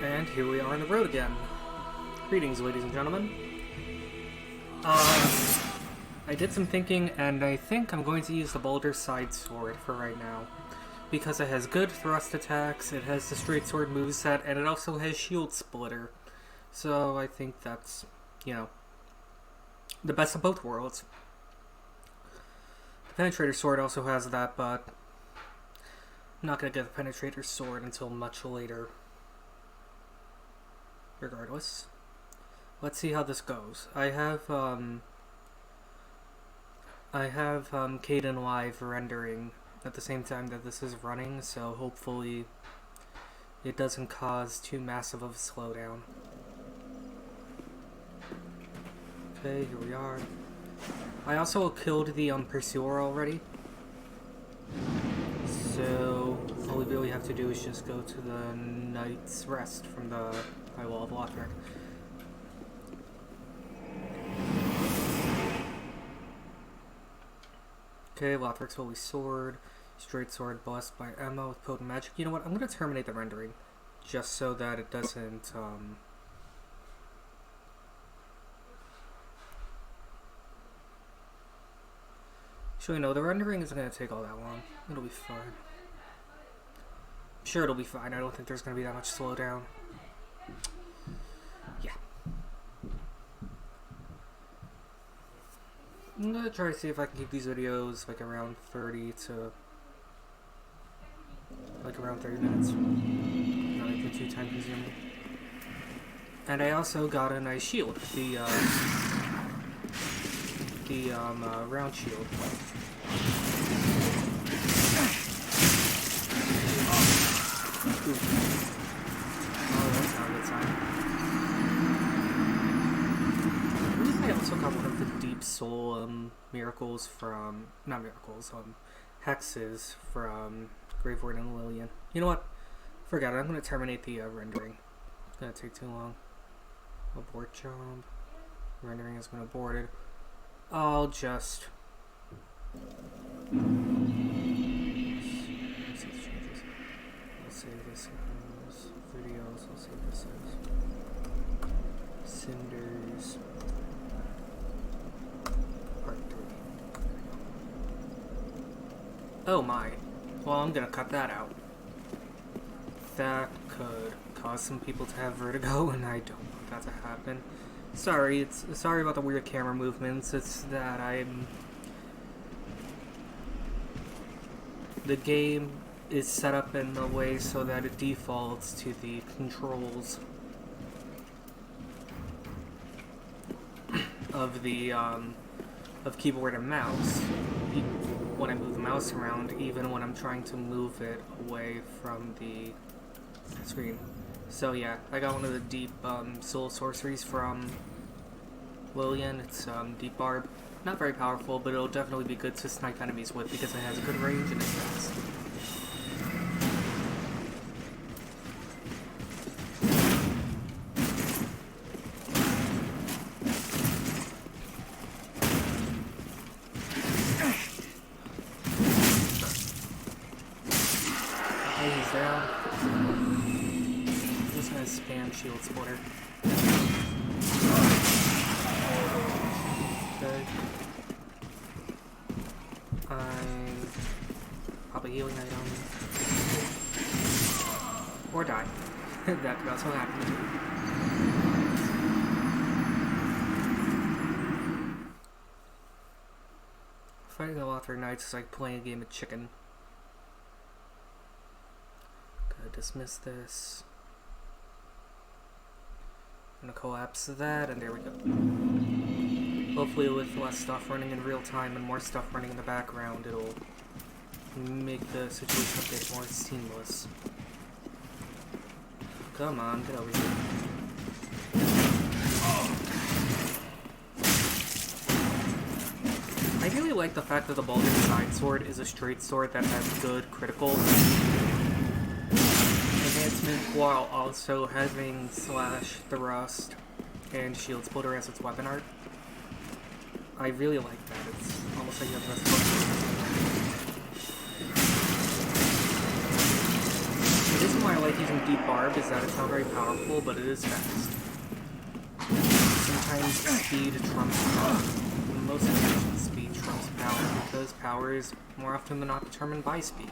And here we are on the road again. Greetings, ladies and gentlemen. I did some thinking, and I think I'm going to use the Boulder Side Sword for right now. Because it has good thrust attacks, it has the Straight Sword moveset, and it also has Shield Splitter. So I think that's, you know, the best of both worlds. The Penetrator Sword also has that, but I'm not going to get the Penetrator Sword until much later. Regardless, let's see how this goes. I have Caden Live rendering at the same time that this is running, so hopefully it doesn't cause too massive of a slowdown. Okay, here we are. I also killed the Pursuer already, so all we really have to do is just go to the Night's Rest from the High Wall of Lothric. Okay, Lothric's Holy Sword, Straight Sword blessed by Emma with Potent Magic. You know what, I'm going to terminate the rendering, just so that it doesn't, Actually, no, the rendering isn't going to take all that long. It'll be fine. I'm sure it'll be fine. I don't think there's going to be that much slowdown. Yeah. I'm going to try to see if I can keep these videos like around 30 to... like around 30 minutes. Not making too time consuming. And I also got a nice shield. The round shield. Ooh. Oh, that's not a good sign. I believe I also got one of the Deep Soul miracles from... not miracles, hexes from Vordt and Lillian. You know what? Forget it. I'm going to terminate the rendering. It's going to take too long. Abort job. Rendering has been aborted. I'll just... I'll save this as videos. I'll save this as Cinders Part 3. Oh my. Well, I'm gonna cut that out. That could cause some people to have vertigo, and I don't want that to happen. Sorry about the weird camera movements. It's that the game is set up in a way so that it defaults to the controls of the of keyboard and mouse when I move the mouse around, even when I'm trying to move it away from the screen. So yeah, I got one of the deep soul sorceries from Lillian. It's Deep Barb. Not very powerful, but it'll definitely be good to snipe enemies with because it has a good range and it's fast. Okay, he's down. Just gonna spam Shield Splitter. Okay. Pop a healing item. Or die. That could also happen. Fighting the Lothric Knights is like playing a game of chicken. Gonna dismiss this. Gonna collapse that, and there we go. Hopefully with less stuff running in real time and more stuff running in the background, it'll make the situation a bit more seamless. Come on, get over here. I really like the fact that the Boulder Side Sword is a straight sword that has good critical enhancement while also having slash, thrust, and shield splitter as its weapon art. I really like that. It's almost like you have the best. It is why I like using Deep Barb is that it's not very powerful, but it is fast. Sometimes speed trumps power. Most of the time, speed trumps power, because power is more often than not determined by speed.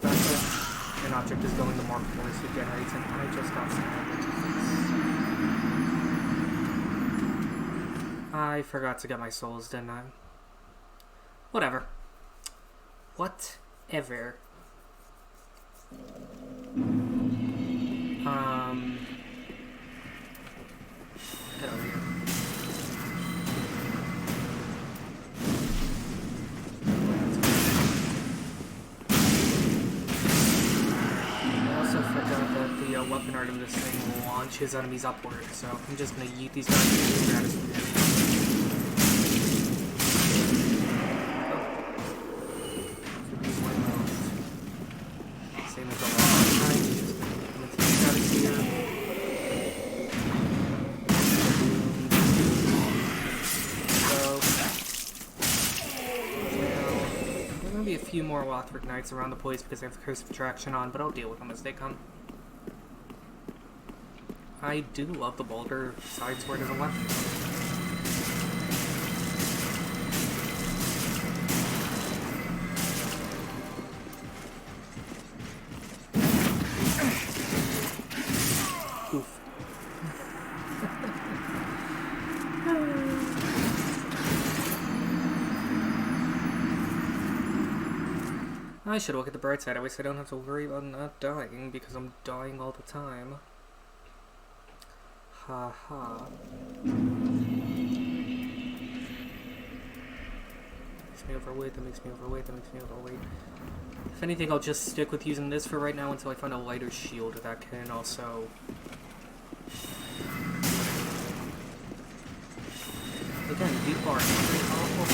That's if an object is going the more force it generates, and I just got some. I forgot to get my souls, didn't I? Whatever. Whatever. Get over here. I also forgot that the weapon art of this thing launches enemies upward, so I'm just gonna yeet these guys into the stratosphere. Same as the last time, just gonna take these out of here. A few more Lothric Knights around the place because I have the Curse of Attraction on, but I'll deal with them as they come. I do love the Boulder Side Sword as a weapon. Oof. I should look at the bright side. At least I don't have to worry about not dying, because I'm dying all the time. Ha ha. Makes me overweight, that makes me overweight, that makes me overweight. If anything, I'll just stick with using this for right now until I find a lighter shield that can also... Again, deep bar. Pretty powerful.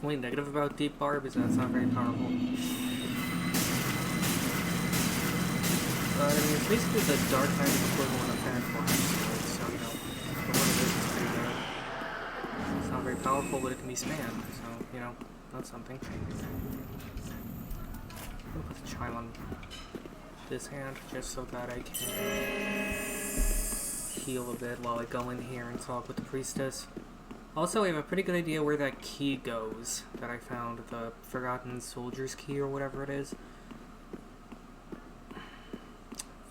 Only negative about Deep Barb is that it's not very powerful. I mean, it's basically the Dark Knight's equivalent of Fan Flash, so, you know, for what it is, it's pretty good. It's not very powerful, but it can be spammed, so, you know, that's something. I'll put the chime on this hand, just so that I can heal a bit while I go in here and talk with the Priestess. Also, I have a pretty good idea where that key goes that I found, the Forgotten Soldier's Key or whatever it is.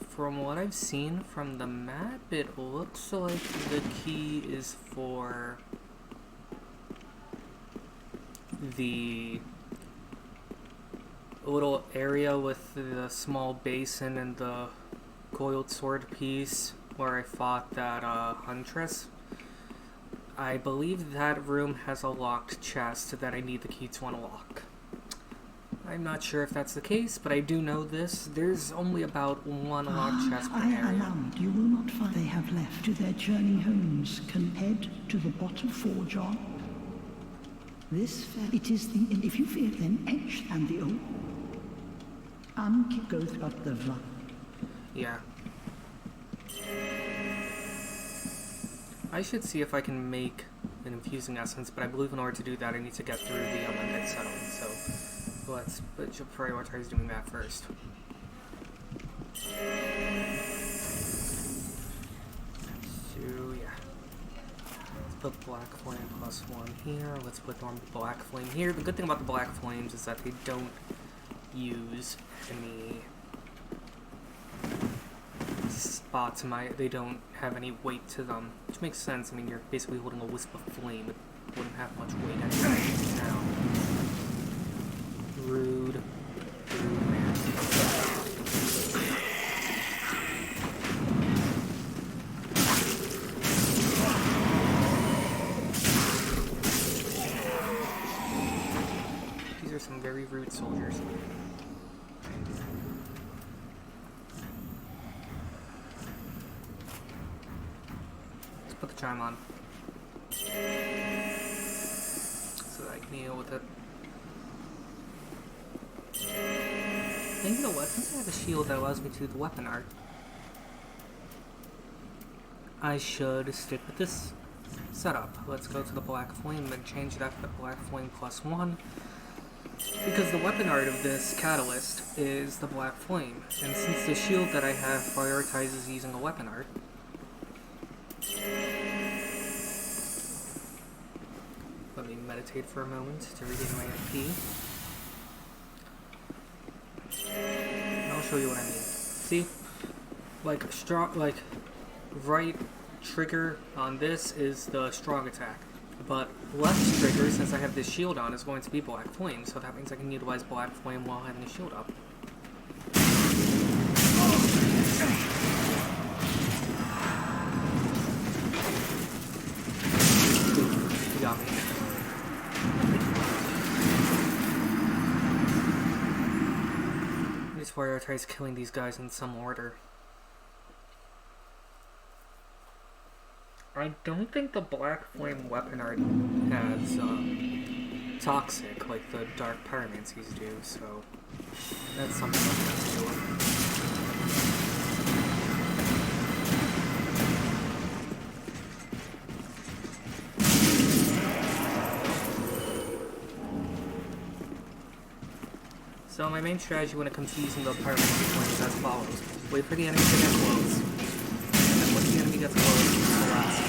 From what I've seen from the map, it looks like the key is for the little area with the small basin and the coiled sword piece where I fought that Huntress. I believe that room has a locked chest that I need the key to unlock. I'm not sure if that's the case, but I do know this. There's only about one locked chest per area. Allowed you will not find they have left to their journey homes can head to the bottom forge on. This it is the if you fear then etch and the old goes but the vla. Yeah. I should see if I can make an infusing essence, but I believe in order to do that I need to get through the undead settlement, so let's prioritize doing that first. So yeah. Let's put Black Flame +1 here, let's put normal Black Flame here. The good thing about the Black Flames is that they don't use any spots, they don't have any weight to them, which makes sense. I mean, you're basically holding a wisp of flame. It wouldn't have much weight anyway. Now, rude man. These are some very rude soldiers. Put the chime on so that I can deal with it. And you know what? Since I have a shield that allows me to do the weapon art, I should stick with this setup. Let's go to the Black Flame and change that to the Black Flame +1. Because the weapon art of this catalyst is the Black Flame. And since the shield that I have prioritizes using a weapon art, let me meditate for a moment to regain my FP. And I'll show you what I mean. See? Like strong, like right trigger on this is the strong attack. But left trigger, since I have this shield on, is going to be Black Flame, so that means I can utilize Black Flame while having a shield up. You got me. Let's prioritize killing these guys in some order. I don't think the Black Flame weapon art has toxic like the Dark Pyromancies do, so that's something I'm going to deal with. So my main strategy when it comes to using the Pyromancy flame is as follows. Wait for the enemy to get close, and then once the enemy gets close, use the last.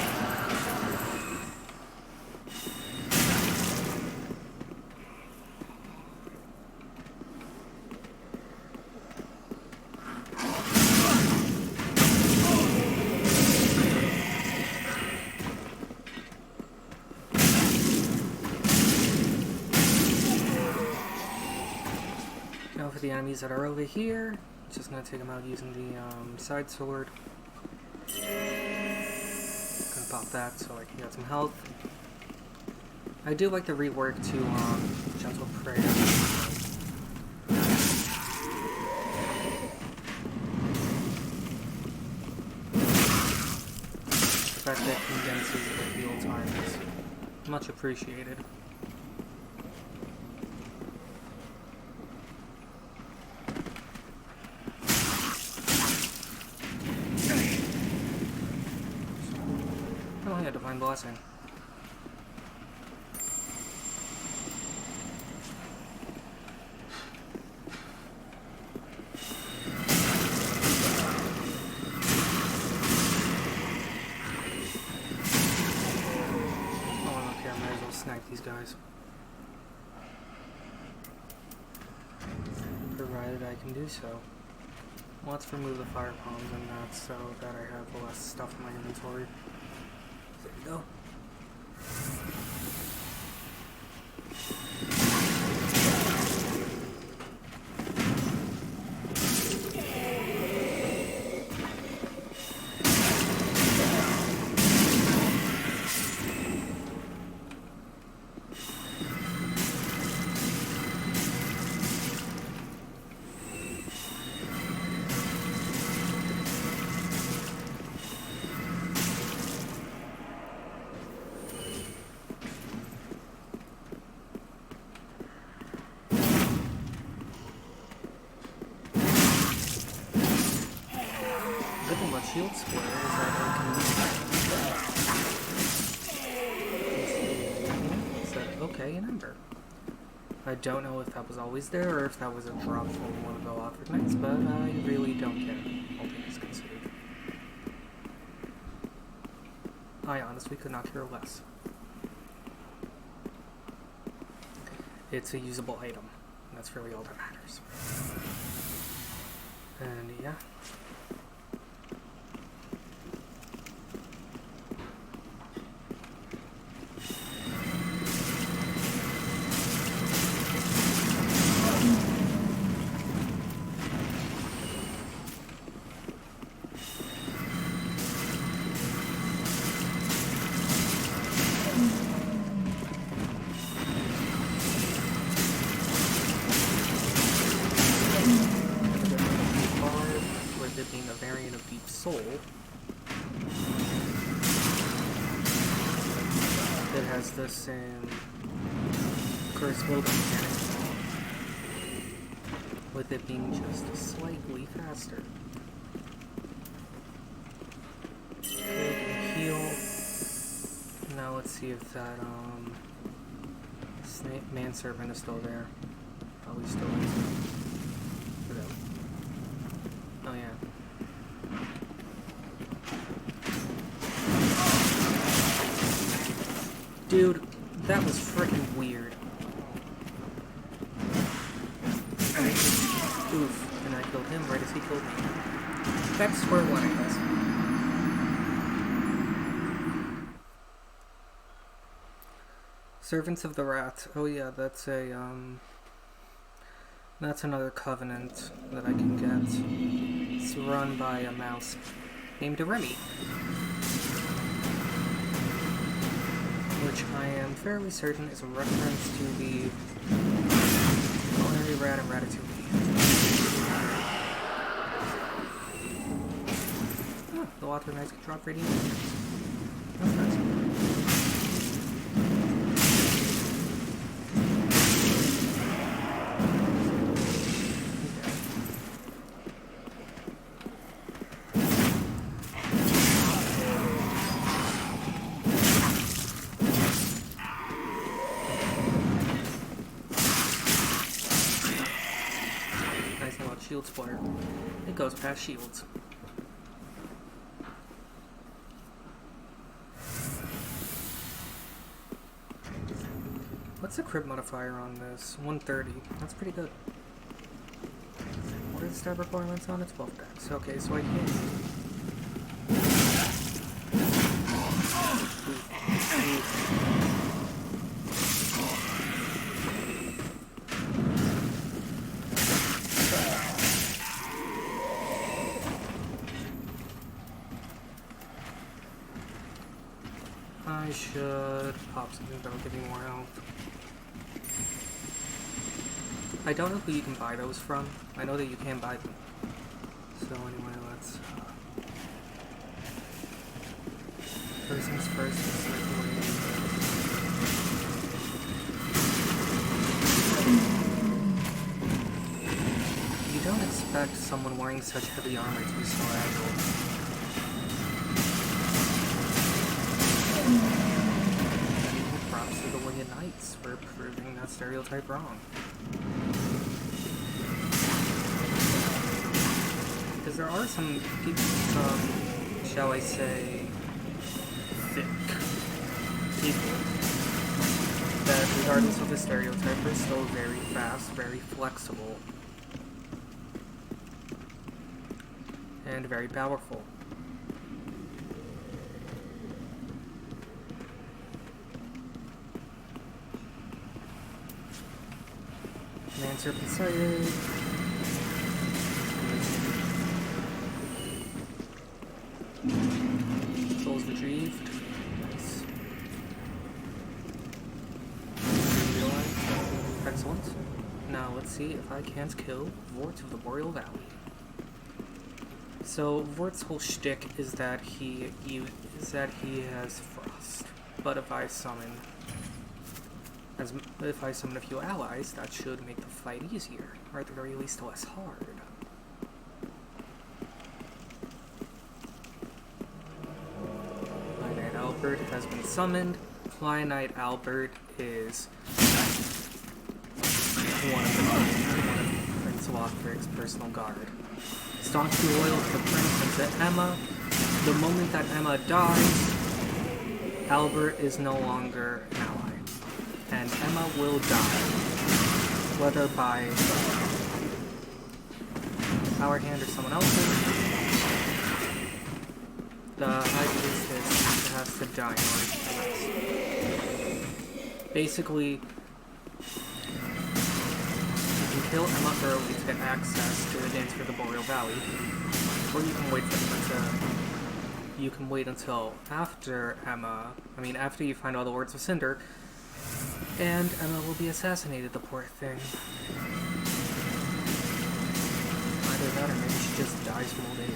Now for the enemies that are over here, just gonna take them out using the side sword. Gonna pop that so I can get some health. I do like the rework to Gentle Prayer. The fact that it condenses the heal time is much appreciated. Oh yeah, Divine Blessing. Oh, okay, I might as well snipe these guys. Provided I can do so. Let's remove the fire palms and that so that I have less stuff in my inventory. There you go. Shield square is that I can okay, an ember. I don't know if that was always there or if that was a drop from one of the Lockford Knights, but I really don't care. All things considered. I honestly could not care less. It's a usable item. And that's really all that matters. And yeah. soul. It has the same curse building mechanics, with it being just slightly faster. Heal. Now let's see if that manservant is still there. Probably still is. Oh yeah. Dude, that was freaking weird. Oof, and I killed him right as he killed me. That's square one, I guess. Servants of the Rat. Oh yeah, that's a, that's another covenant that I can get. It's run by a mouse named Remy. Which I am fairly certain is a reference to the culinary rat and ratatouille. Oh, the water knights can drop radiant damage. That's nice. Shield splitter. It goes past shields. What's the crit modifier on this? 130. That's pretty good. What are the stat requirements on it? 12 dex. Okay, so I can't. I should pop something that'll give me more health. I don't know who you can buy those from. I know that you can buy them. So anyway, let's... First things first, you don't expect someone wearing such heavy armor to be so agile. Props to the Winged Knights for proving that stereotype wrong. Because there are some people, shall I say, thick people that, regardless of the stereotype, are still very fast, very flexible, and very powerful. Serpent sighted. Souls retrieved. Nice. Excellent. Now let's see if I can't kill Vordt of the Boreal Valley. So Vordt's whole shtick is that he has frost. But if I summon a few allies, that should make the fight easier, or at the very least less hard. Lionite Albert has been summoned. Lionite Albert is one of Prince Lothric's personal guard. Staunchly loyal to the Prince and to Emma. The moment that Emma dies, Albert is no longer an ally. And Emma will die, whether by our hand or someone else's. The High Priestess has to die in order to rest. Basically, you can kill Emma early to get access to the dance for the Boreal Valley, or you can wait for you can wait until after after you find all the words of Cinder. And Emma will be assassinated, the poor thing. Either that or maybe she just dies from old age.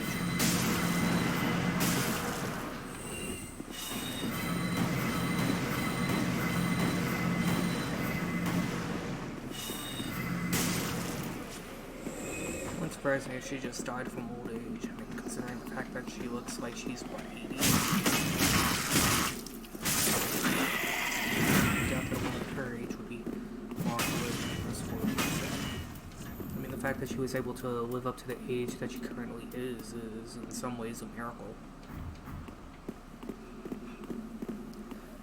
surprising if she just died from old age. I mean, considering the fact that she looks like she's, what, 80? I doubt that a woman her age would be long-lived in this world. I mean, the fact that she was able to live up to the age that she currently is in some ways a miracle.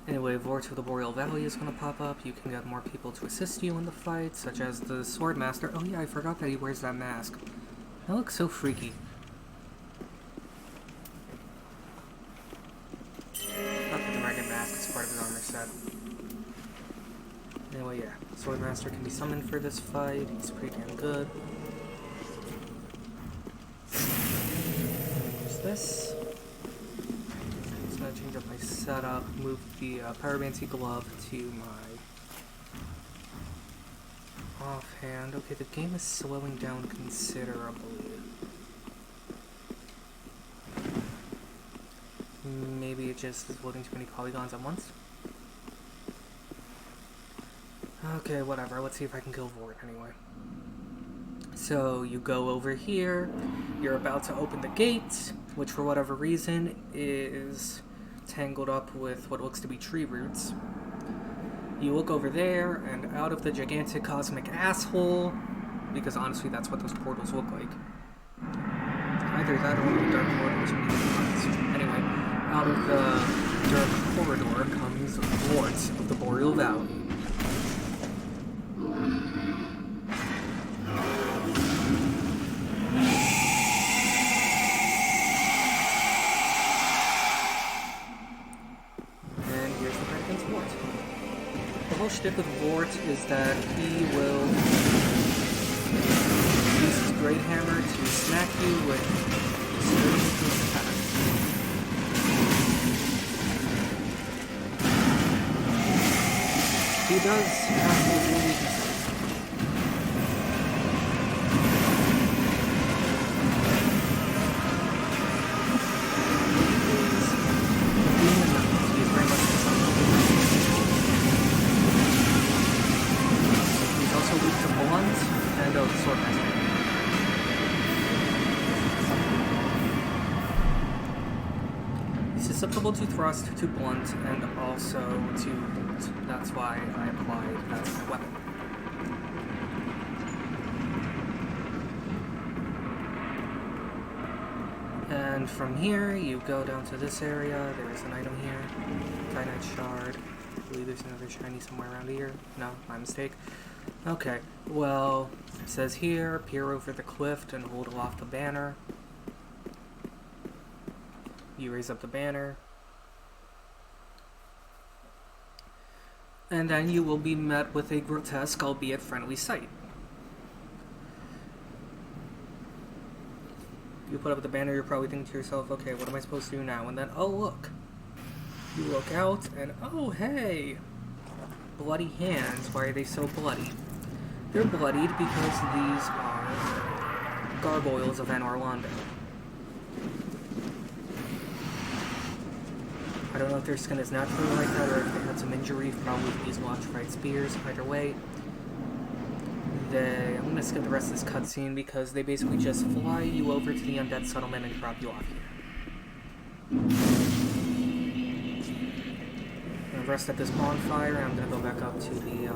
Anyway, Vordt of the Boreal Valley is going to pop up. You can get more people to assist you in the fight, such as the Swordmaster. Oh yeah, I forgot that he wears that mask. That looks so freaky. Not the dragon mask, it's part of his armor set. Anyway, yeah, Swordmaster can be summoned for this fight. He's pretty damn good. Use this. Change up my setup, move the Pyromancy glove to my offhand. Okay, the game is slowing down considerably. Maybe it just is loading too many polygons at once. Okay, whatever. Let's see if I can kill Vordt anyway. So you go over here, you're about to open the gate, which for whatever reason is tangled up with what looks to be tree roots. You look over there, and out of the gigantic cosmic asshole, because honestly that's what those portals look like. Either that or one of the dark corridors when you get lines. Anyway, out of the dark corridor comes Vordt of the Boreal Valley. The whole shtick with Vordt is that he will use his great hammer to smack you with extremely attacks. He does have his weaknesses. Susceptible to thrust, to blunt, and also to bolt. That's why I applied that as my weapon. And from here, you go down to this area. There is an item here. Titanite shard. I believe there's another shiny somewhere around here. No, my mistake. Okay, well, it says here, peer over the cliff and hold aloft the banner. You raise up the banner. And then you will be met with a grotesque, albeit friendly sight. You put up the banner, you're probably thinking to yourself, okay, what am I supposed to do now? And then, oh look. You look out, and oh hey! Bloody hands. Why are they so bloody? They're bloodied because these are gargoyles of Anor Londo. I don't know if their skin is naturally like that or if they had some injury, probably with these watch-right spears. Either way, I'm going to skip the rest of this cutscene because they basically just fly you over to the undead settlement and drop you off here. I'm going to rest at this bonfire and I'm going to go back up to the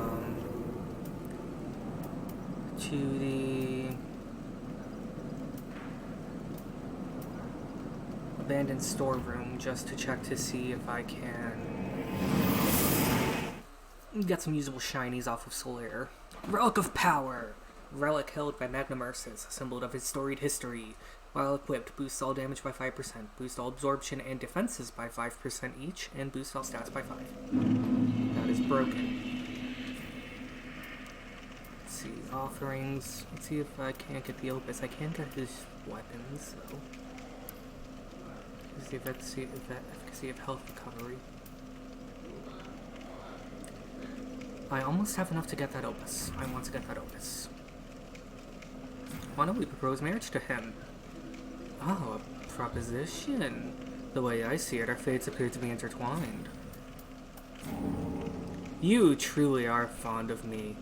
abandoned storeroom just to check to see if I can get some usable shinies off of Solaire. Relic of Power! Relic held by Magnum Ursus, a symbol of his storied history. While equipped, boosts all damage by 5%, boosts all absorption and defenses by 5% each, and boosts all stats by 5. That is broken. Let's see, offerings. Let's see if I can't get the Opus. I can get his weapons, though. Let's see if efficacy of health recovery. I almost have enough to get that Opus. I want to get that Opus. Why don't we propose marriage to him? Oh, a proposition. The way I see it, our fates appear to be intertwined. You truly are fond of me.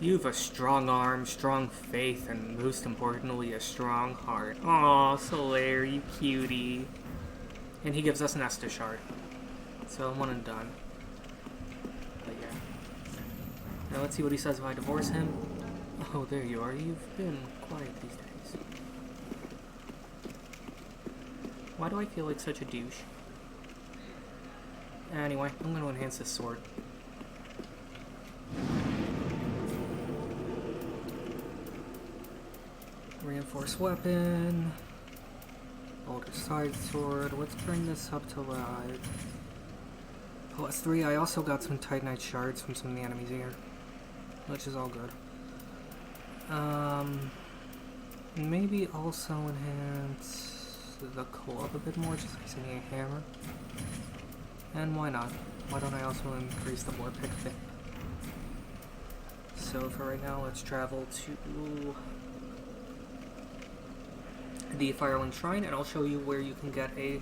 You've a strong arm, strong faith, and most importantly, a strong heart. Aw, Solaire, you cutie. And he gives us an Estus shard. So, one and done. But yeah. Now let's see what he says if I divorce him. Oh, there you are. You've been quiet these days. Why do I feel like such a douche? Anyway, I'm going to enhance this sword. Reinforced weapon. Older side sword. Let's bring this up to live. +3. I also got some Titanite shards from some of the enemies here, which is all good. Maybe also enhance the club a bit more, just because I need a hammer. And why not? Why don't I also increase the war pick fit? So for right now, let's travel to the Firelink Shrine, and I'll show you where you can get a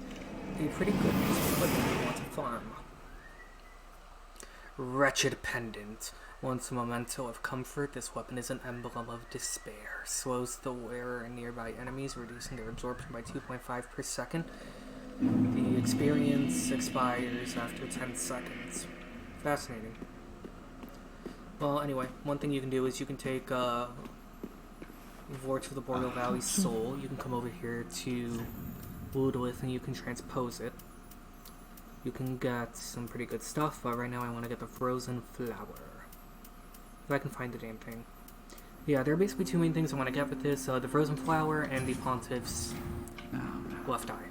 pretty good piece of equipment if you want to farm. Wretched Pendant. Once a memento of comfort, this weapon is an emblem of despair. Slows the wearer and nearby enemies, reducing their absorption by 2.5 per second. The experience expires after 10 seconds. Fascinating. Well, anyway, one thing you can do is you can take Vordt of the Boreal Valley Soul. You can come over here to Ludwith and you can transpose it. You can get some pretty good stuff, but right now I want to get the Frozen Flower. If I can find the damn thing. Yeah, there are basically two main things I want to get with this. The Frozen Flower and the Pontiff's Left Eye.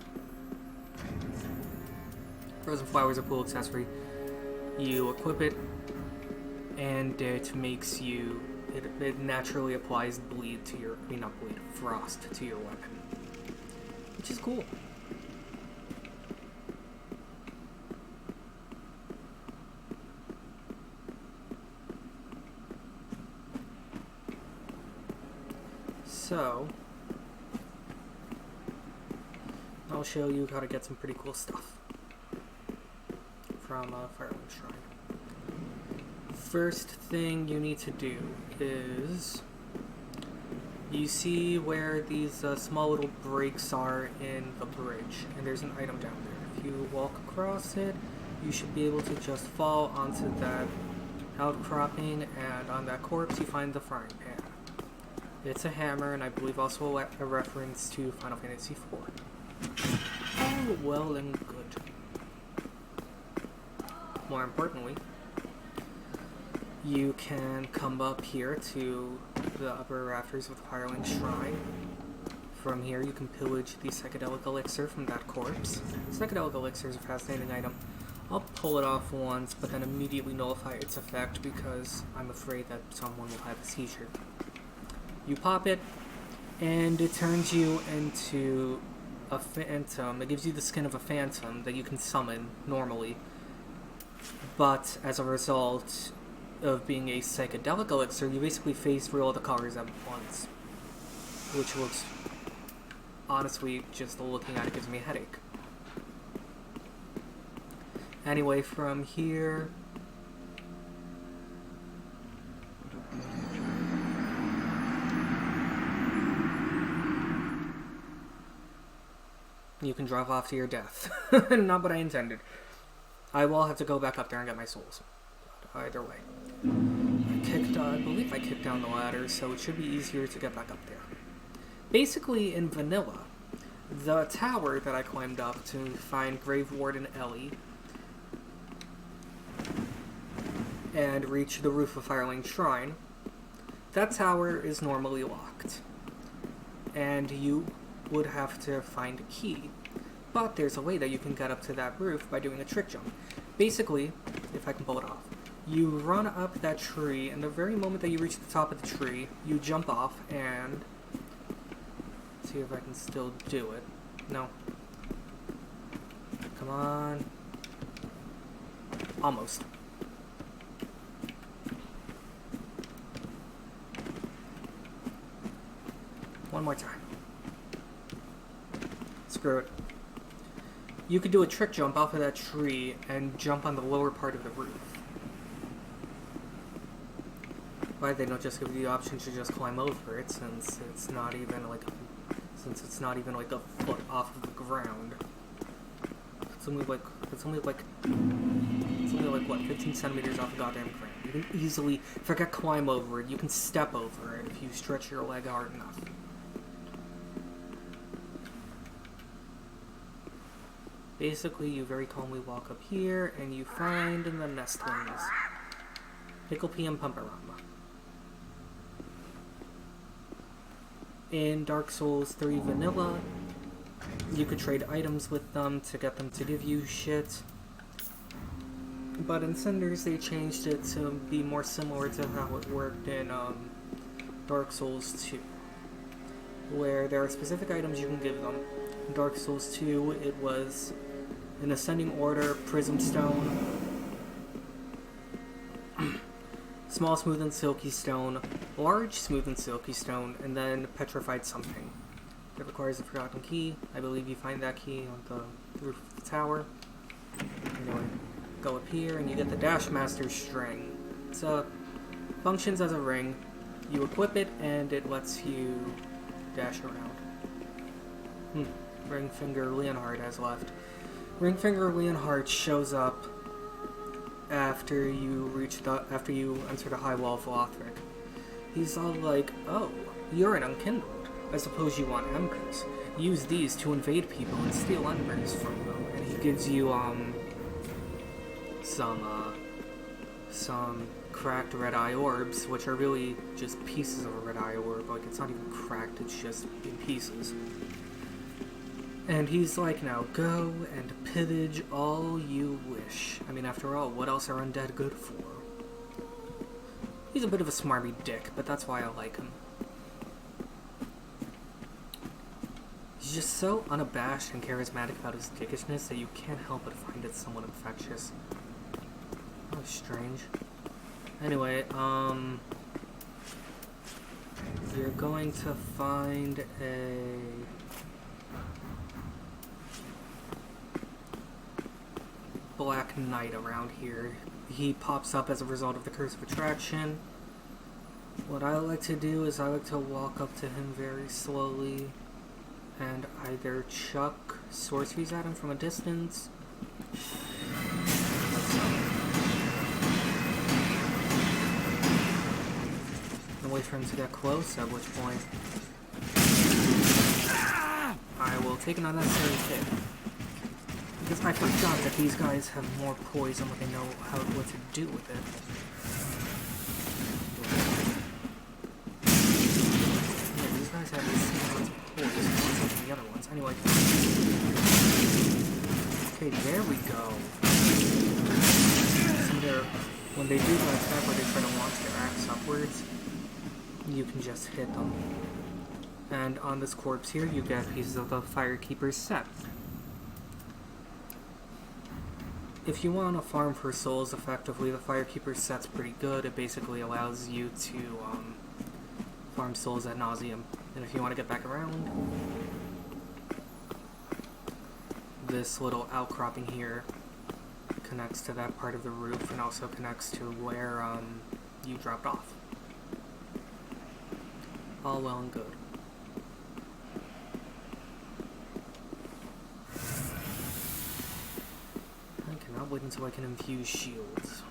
Frozen Flower is a cool accessory. You equip it, and it makes you... It naturally applies bleed to your... I mean, not bleed, frost to your weapon. Which is cool. So, I'll show you how to get some pretty cool stuff from Firelink Shrine. First thing you need to do is, you see where these small little breaks are in the bridge, and there's an item down there. If you walk across it, you should be able to just fall onto that outcropping, and on that corpse you find the frying pan. It's a hammer, and I believe also a reference to Final Fantasy IV. All well and good. More importantly, you can come up here to the upper rafters of the Firelink Shrine. From here, you can pillage the psychedelic elixir from that corpse. Psychedelic elixir is a fascinating item. I'll pull it off once, but then immediately nullify its effect because I'm afraid that someone will have a seizure. You pop it, and it turns you into a phantom. It gives you the skin of a phantom that you can summon normally. But as a result of being a psychedelic elixir, you basically face through all the colors at once. Which looks, honestly, just looking at it gives me a headache. Anyway, from here... you can drive off to your death. Not what I intended. I will have to go back up there and get my souls. But either way. I believe I kicked down the ladder, so it should be easier to get back up there. Basically, in vanilla, the tower that I climbed up to find Grave Warden Ellie and reach the roof of Firelink Shrine, that tower is normally locked. And you would have to find a key. But there's a way that you can get up to that roof by doing a trick jump. Basically, if I can pull it off, you run up that tree, and the very moment that you reach the top of the tree, you jump off and... see if I can still do it. No. Come on. Almost. One more time. Screw it. You could do a trick jump off of that tree and jump on the lower part of the roof. Why they don't just give you the option to just climb over it, since it's not even like a foot off of the ground. It's only like what, 15 centimeters off the goddamn ground. You can easily, forget climb over it, you can step over it if you stretch your leg hard enough. Basically, you very calmly walk up here, and you find the nestlings. Pickle Pea and Pumperama. In Dark Souls 3 Vanilla, you could trade items with them to get them to give you shit. But in Cinders, they changed it to be more similar to how it worked in Dark Souls 2. Where there are specific items you can give them. In Dark Souls 2, it was in ascending order, Prism Stone, Small, Smooth, and Silky Stone, Large, Smooth, and Silky Stone, and then Petrified Something. It requires a forgotten key. I believe you find that key on the roof of the tower. Anyway, go up here and you get the Dash Master String. It functions as a ring. You equip it and it lets you dash around. Ringfinger Leonhard has left. Ringfinger Leonhard shows up after you enter the High Wall of Lothric. He's all like, "Oh, you're an unkindled. I suppose you want embers. Use these to invade people and steal embers from them." And he gives you some cracked red eye orbs, which are really just pieces of a red eye orb. Like, it's not even cracked, it's just in pieces. And he's like, "Now go and pillage all you wish." I mean, after all, what else are undead good for? He's a bit of a smarmy dick, but that's why I like him. He's just so unabashed and charismatic about his dickishness that you can't help but find it somewhat infectious. Oh, strange. Anyway, you're going to find a Black Knight around here. He pops up as a result of the Curse of Attraction. What I like to do is I like to walk up to him very slowly and either chuck sorceries at him from a distance, and wait for him to get close, at which point I will take an unnecessary hit. Because I forgot that these guys have more poison when they know what to do with it. Yeah, these guys have the same amounts of poison as the other ones. Anyway. Okay, there we go. So when they do the attack where they try to launch their axe upwards, you can just hit them. And on this corpse here, you get pieces of the Firekeeper's set. If you want to farm for souls effectively, the Firekeeper's set's pretty good. It basically allows you to farm souls ad nauseum. And if you want to get back around, this little outcropping here connects to that part of the roof and also connects to where you dropped off. All well and good. Not wait until I can infuse shields.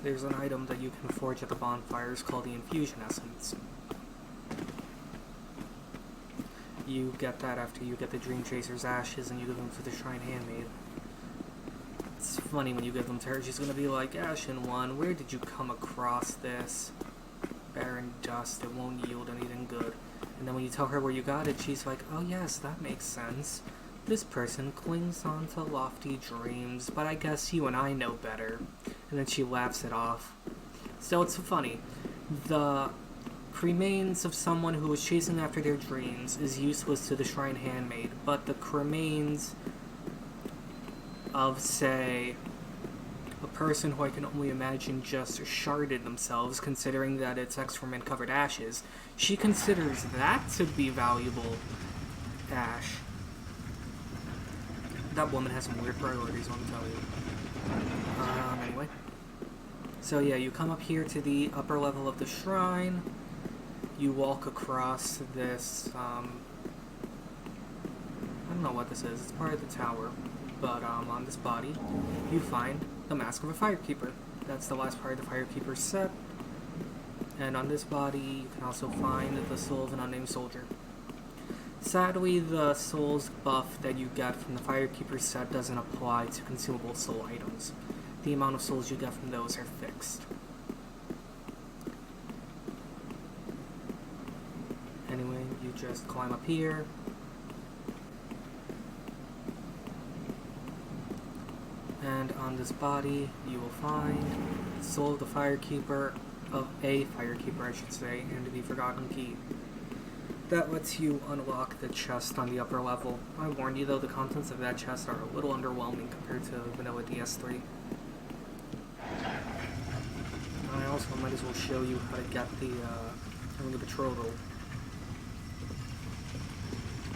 There's an item that you can forge at the bonfires called the Infusion Essence. You get that after you get the Dream Chaser's ashes and you give them to the Shrine Handmaid. It's funny when you give them to her, she's gonna be like, "Ashen One, where did you come across this? Barren dust, it won't yield anything good." And then when you tell her where you got it, she's like, "Oh yes, that makes sense. This person clings on to lofty dreams, but I guess you and I know better." And then she laughs it off. So it's funny. The cremains of someone who is chasing after their dreams is useless to the Shrine Handmaid, but the cremains of, say, a person who I can only imagine just sharded themselves, considering that it's excrement-covered ashes, she considers that to be valuable ash. That woman has some weird priorities, let me tell you. Anyway. So yeah, you come up here to the upper level of the shrine. You walk across this, I don't know what this is. It's part of the tower. But on this body, you find the Mask of a Firekeeper. That's the last part of the Firekeeper set. And on this body, you can also find the soul of an unnamed soldier. Sadly, the souls buff that you get from the Firekeeper set doesn't apply to consumable soul items. The amount of souls you get from those are fixed. Anyway, you just climb up here. And on this body, you will find the soul of the Firekeeper, of a Firekeeper, I should say, and the Forgotten Key. That lets you unlock the chest on the upper level. I warn you though, the contents of that chest are a little underwhelming compared to vanilla DS3. I also might as well show you how to get the Ring of Betrothal.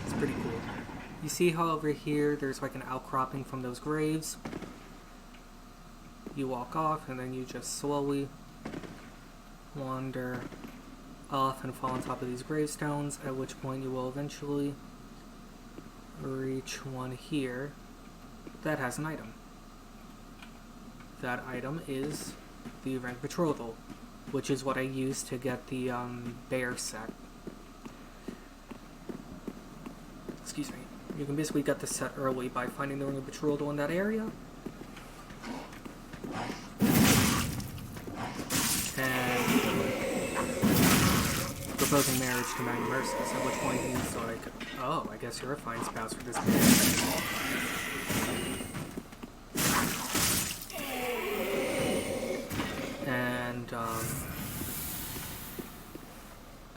It's pretty cool. You see how over here there's like an outcropping from those graves? You walk off and then you just slowly wander off and fall on top of these gravestones, at which point you will eventually reach one here that has an item. That item is the Ring of Betrothal, which is what I used to get the bear set. Excuse me. You can basically get the set early by finding the Ring of Betrothal in that area. And proposing marriage to Magna Mercis, at which point he's like, oh, I guess you're a fine spouse for this man. And,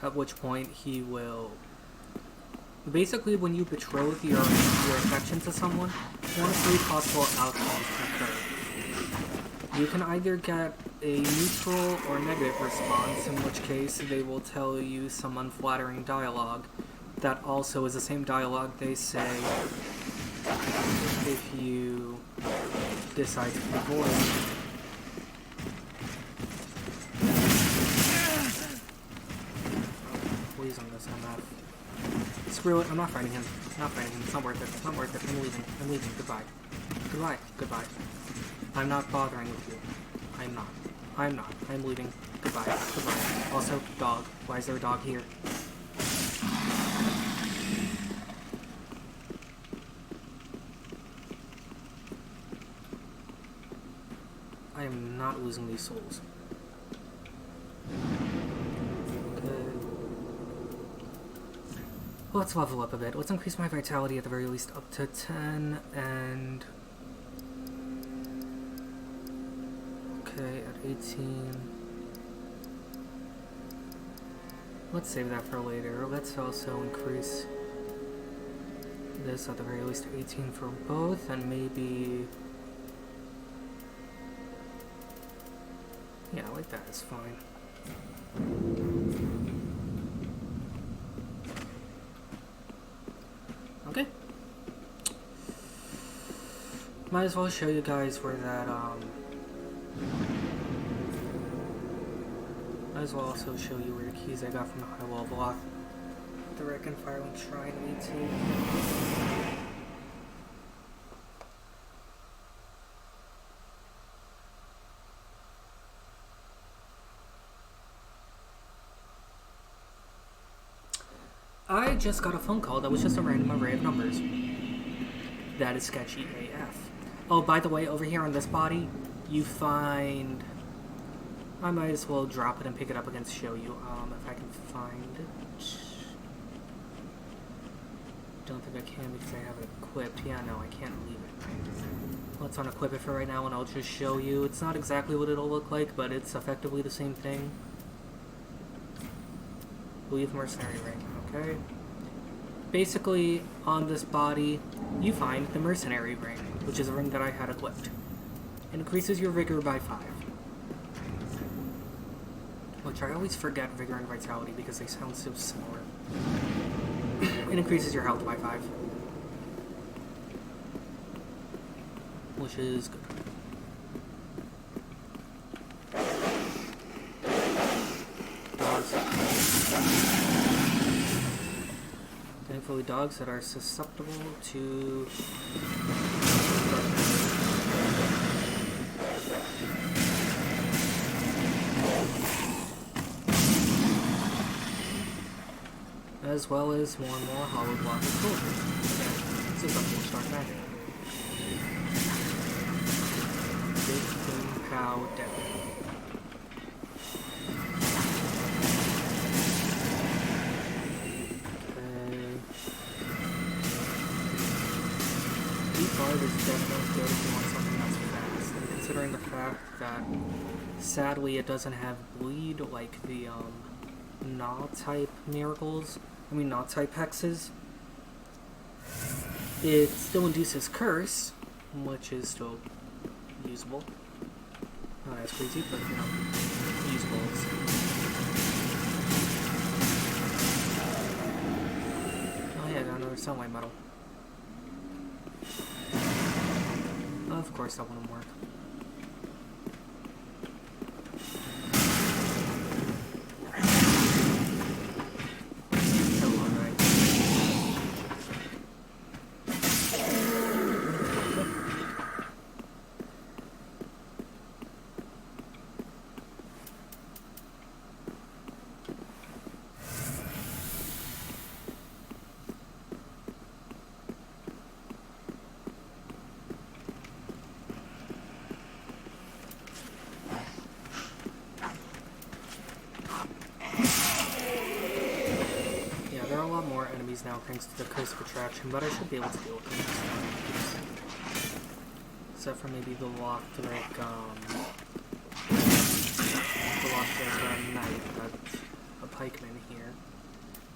at which point he will... Basically, when you betroth your affection to someone, one of three possible outcomes occur. You can either get a neutral or negative response, in which case they will tell you some unflattering dialogue that also is the same dialogue they say if you decide to divorce. Please on this MF. Screw it, I'm not fighting him. I'm not fighting him. It's not worth it. It's not worth it. I'm leaving. I'm leaving. Goodbye. Goodbye. Goodbye. I'm not bothering with you. I'm not. I'm not. I'm leaving. Goodbye. Goodbye. Also, dog. Why is there a dog here? I am not losing these souls. Okay. Well, let's level up a bit. Let's increase my vitality at the very least up to 10, and... Okay, at 18... Let's save that for later. Let's also increase this at the very least to 18 for both, and maybe... Yeah, like that is fine. Okay. Might as well show you guys where that, might as well also show you where the keys I got from the high wall block. The Rick and Firelink Shrine lead to. I just got a phone call that was just a random array of numbers. That is sketchy AF. Oh, by the way, over here on this body, you find... I might as well drop it and pick it up again to show you, if I can find it. Don't think I can because I have it equipped. Yeah, no, I can't leave it. Let's unequip it for right now and I'll just show you. It's not exactly what it'll look like, but it's effectively the same thing. Leave Mercenary Ring, okay? Basically, on this body, you find the Mercenary Ring, which is a ring that I had equipped. It increases your Vigor by 5. Which I always forget Vigor and Vitality because they sound so similar. It increases your health by 5. Which is good. dogs. Thankfully, dogs that are susceptible to... as well as more and more hollow block soldiers. Again, susceptible to dark magic. Big boom pow dead. Is definitely good if you want something that's fast, and considering the fact that sadly it doesn't have bleed like the Gnaw type Gnaw type hexes, it still induces curse, which is still usable. Not as crazy, but you know, usable. Oh yeah, I got another sunlight metal. Of course that wouldn't work. Now thanks to the Curse of Attraction, but I should be able to deal with them. Except for maybe the Lothric, Knight, that's a pikeman here.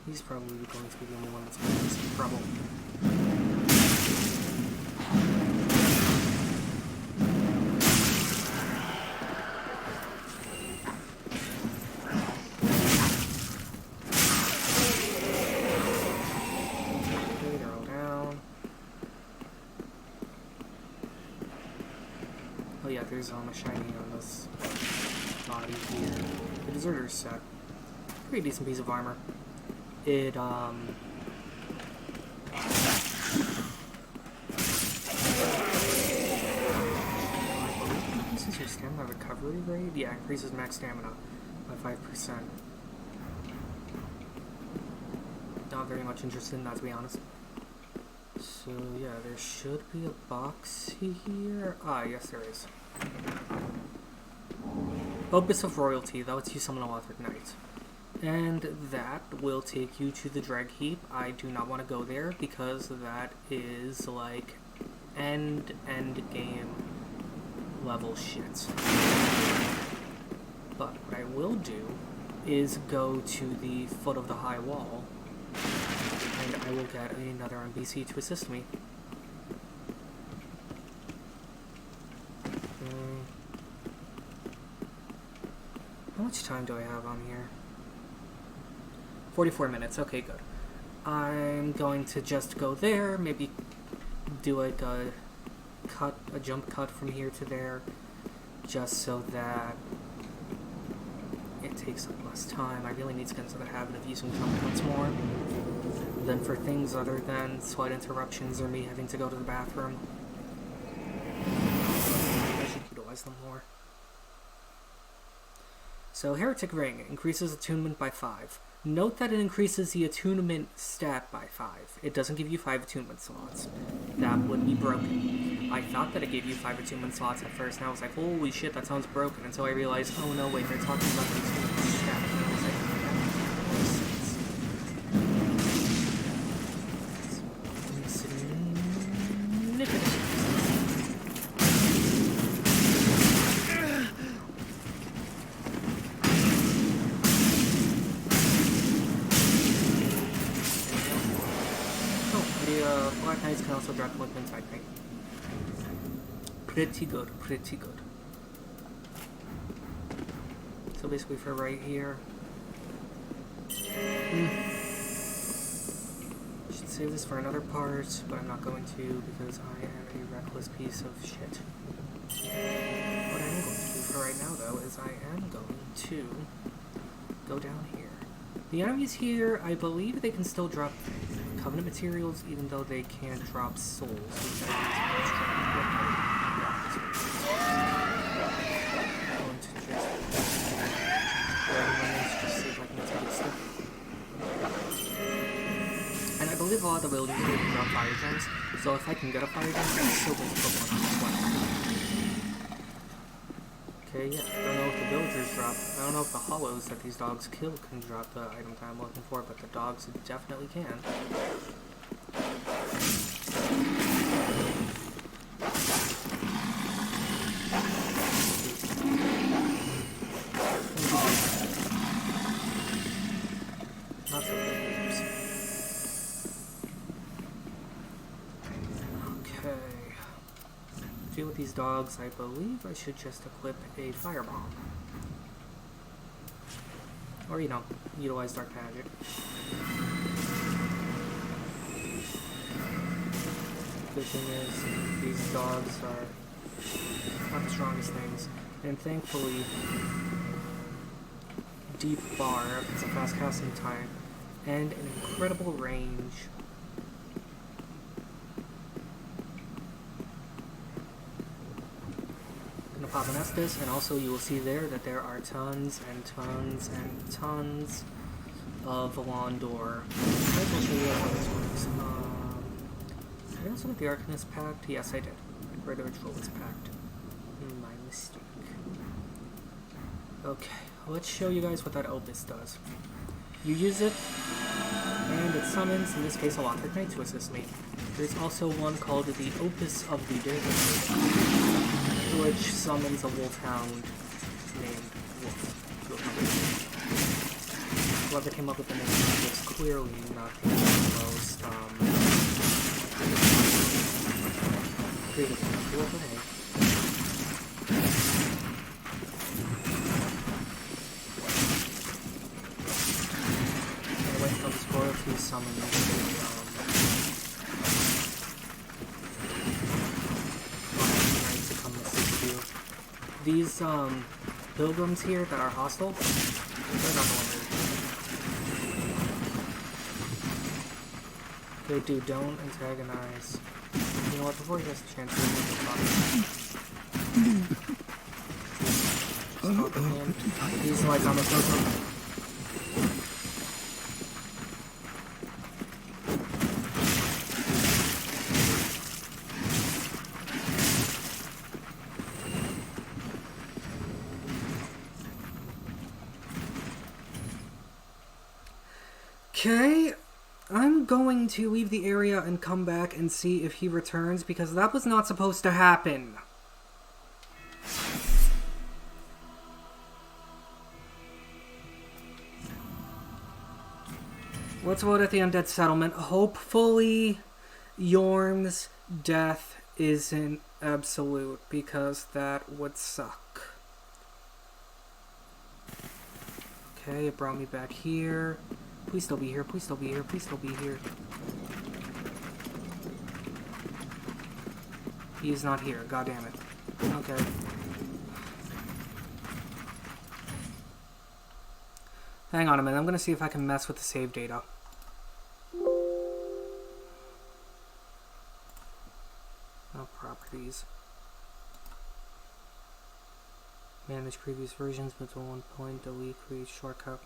He's probably going to be the only one that's going to be some trouble. There's a shiny on this body here. The Deserter's set. Pretty decent piece of armor. It, increases your stamina recovery rate? Yeah, increases max stamina by 5%. Not very much interested in that, to be honest. So, yeah, there should be a box here. Ah, yes, there is. Opus of Royalty, that lets you summon a Lothric Knight. And that will take you to the Dreg Heap. I do not want to go there because that is like end game level shit. But what I will do is go to the foot of the high wall and I will get another NPC to assist me. How much time do I have on here? 44 minutes, okay, good. I'm going to just go there, maybe do like a jump cut from here to there, just so that it takes up less time. I really need to get into the habit of using jump cuts more than for things other than slight interruptions or me having to go to the bathroom. I should utilize them more. So, Heretic Ring increases attunement by 5. Note that it increases the attunement stat by 5. It doesn't give you 5 attunement slots. That would be broken. I thought that it gave you 5 attunement slots at first, and I was like, holy shit, that sounds broken, until I realized, oh no, wait, they're talking about the attunement stat. And I was like, Black Knights can also drop weapons, I think. Pretty good, pretty good. So basically for right here. Should save this for another part, but I'm not going to because I am a reckless piece of shit. What I am going to do for right now, though, is I am going to go down here. The enemies here, I believe they can still drop covenant materials, even though they can't drop souls. Which I going to just see if I can take it stuff. And I believe a lot of the abilities here can drop fire gems, so if I can get a fire gem, that's so good to Pokemon as well. Okay, yeah, I don't know if the villagers drop. I don't know if the hollows that these dogs kill can drop the item that I'm looking for, but the dogs definitely can. Not so good names. Okay. Deal with these dogs, I believe I should just equip a firebomb. Or, you know, utilize dark magic. Good thing is, these dogs are not the strongest things. And thankfully, deep bar, it's a fast casting time, and an incredible range. Pop an Estus, and also you will see there that there are tons and tons and tons of Valondor. I'll show you how this works. Did I also get the Arcanist packed? Yes, I did. Where the ritual was packed. My mistake. Okay, let's show you guys what that Opus does. You use it, and it summons, in this case, a Lothric Knight to assist me. There's also one called the Opus of the Dead, which summons a wolfhound named Wolf. Whoever came up with the name was clearly not the most creative one. Anyway, comes Vordt, who summons these pilgrims here that are hostile, they're not the ones that okay, dude, don't antagonize. You know what, before he has a chance to talk to him, he's like, I'm a pilgrim. Okay, I'm going to leave the area and come back and see if he returns, because that was not supposed to happen. Let's vote at the undead settlement. Hopefully, Yorm's death isn't absolute, because that would suck. Okay, it brought me back here. Please still be here, please still be here, please still be here. He is not here, god damn it. Okay. Hang on a minute, I'm gonna see if I can mess with the save data. Oh, properties. Manage previous versions, but to one point, delete, create shortcut.